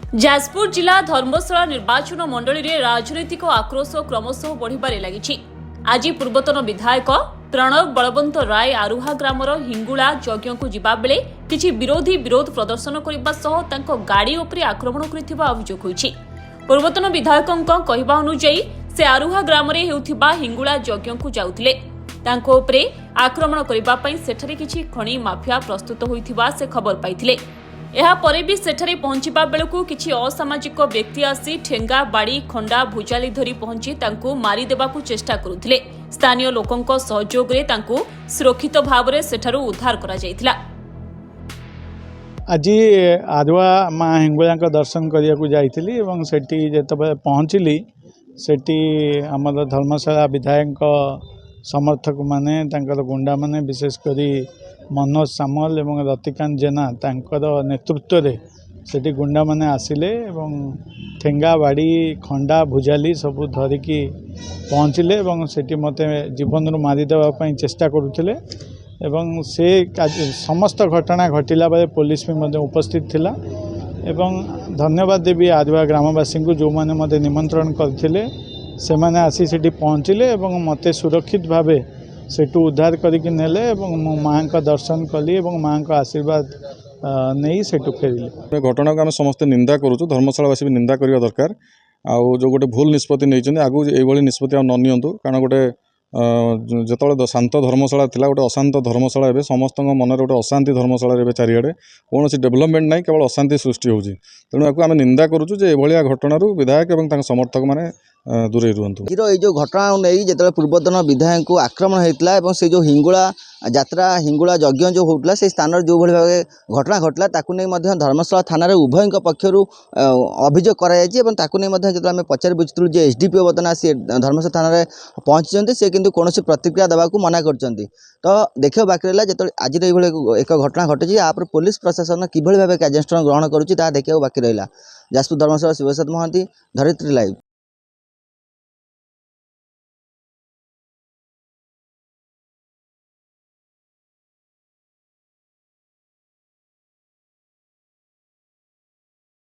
जाजपुर जिला धर्मशाला निर्वाचन मंडली रे राजनैतिक आक्रोश क्रमशः बढ़िबारे लागिछि। आज पूर्वतन विधायक प्रणव बलवंत राय आरुहा ग्रामर हिंगुला यज्ञ को जिबा बेले किछि विरोधी विरोध प्रदर्शन करबा सह तांको गाड़ी उपरे आक्रमण करिथिबा अभियोग होइछि। पूर्वतन विधायकଙ୍କ कहिबा अनुसार से आरुहा ग्राम रे हेउथिबा हिंगुला यज्ञ को जाउथिले। तांको उपरे आक्रमण करबा पई सेठरे किछि खणी माफिया प्रस्तुत होइथिबा से खबर पाइथिले। ଏହା ପରେ ବି ସେଠାରେ ପହଞ୍ଚିବା ବେଳକୁ କିଛି ଅସାମାଜିକ ବ୍ୟକ୍ତି ଆସି ଠେଙ୍ଗା ବାଡ଼ି ଖଣ୍ଡା ଭୁଜାଲି ଧରି ପହଞ୍ଚି ତାଙ୍କୁ ମାରିଦେବାକୁ ଚେଷ୍ଟା କରୁଥିଲେ। ସ୍ଥାନୀୟ ଲୋକଙ୍କ ସହଯୋଗରେ ତାଙ୍କୁ ସୁରକ୍ଷିତ ଭାବରେ ସେଠାରୁ ଉଦ୍ଧାର କରାଯାଇଥିଲା। आज आरुआ माँ हिंगुला दर्शन करने जाइली और सेठी जिते पहुँचली सेठी आमर धर्मशाला विधायक समर्थक माने गुंडा माने विशेषकर मनोज सामल और रतिकांत जेना नेतृत्व में सेठी गुंडा माने आसिले और ठेंगा बाड़ी खंडा भुजाली सब धरिकी पहुँचले और सेठी मते जीवन रू मारिदेवाई चेष्टा करुले एवं से समस्त घटना घटिला बेले पुलिस भी मध्य उपस्थित थिला एवं धन्यवाद देवी आदिवा ग्रामवासी को जो मैंने मते निमंत्रण करथिले से माने आसी सेठी पहुँचले एवं मते सुरक्षित भावे सेठू उद्धार करके नेले एवं मो माँ का दर्शन कली एवं माँ का आशीर्वाद नहीं सेठू फेरिले। घटना को आम समस्ते निंदा करूँ धर्मशालावासी भी निंदा करवा दरकार आउ जो गोटे भूल निष्पत्ति नहीं आगू ये निष्पत्ति न नियंतु कारण गोटे जो शांत धर्मशाला थिला गोटे अशांत धर्मशाला एवं समस्त मन गोटे अशांति धर्मशाला चारिआडे कौन डेभलपमेंट ना केवल अशांति सृष्टि होची तेणु आम निंदा करूँ ये घटना विधायक और समर्थक मैंने दूरे रुहतु। ये जो घटना नहीं जो पूर्वतन विधायक को आक्रमण होता से जो हिंगुला यात्रा हिंगुला यज्ञ जो होता से स्थान जो भाव घटना घटला नहीं धर्मशाला थाना उभय पक्षर अभियोग कर पचारि बुझुलु एसडीपीओ बर्तमान सी धर्मशाला थाना पहुँची से किंतु कौन प्रतिक्रिया देवा मना कर तो देखा बाकी रहा जो आज एक घटना घटी आप पुलिस प्रशासन किभली भाव कार्यानुष्ठान ग्रहण करुँचा देखा बाकी रहा। जाजपुर धर्मशाला शिवप्रसाद महांती, धरित्री लाइव।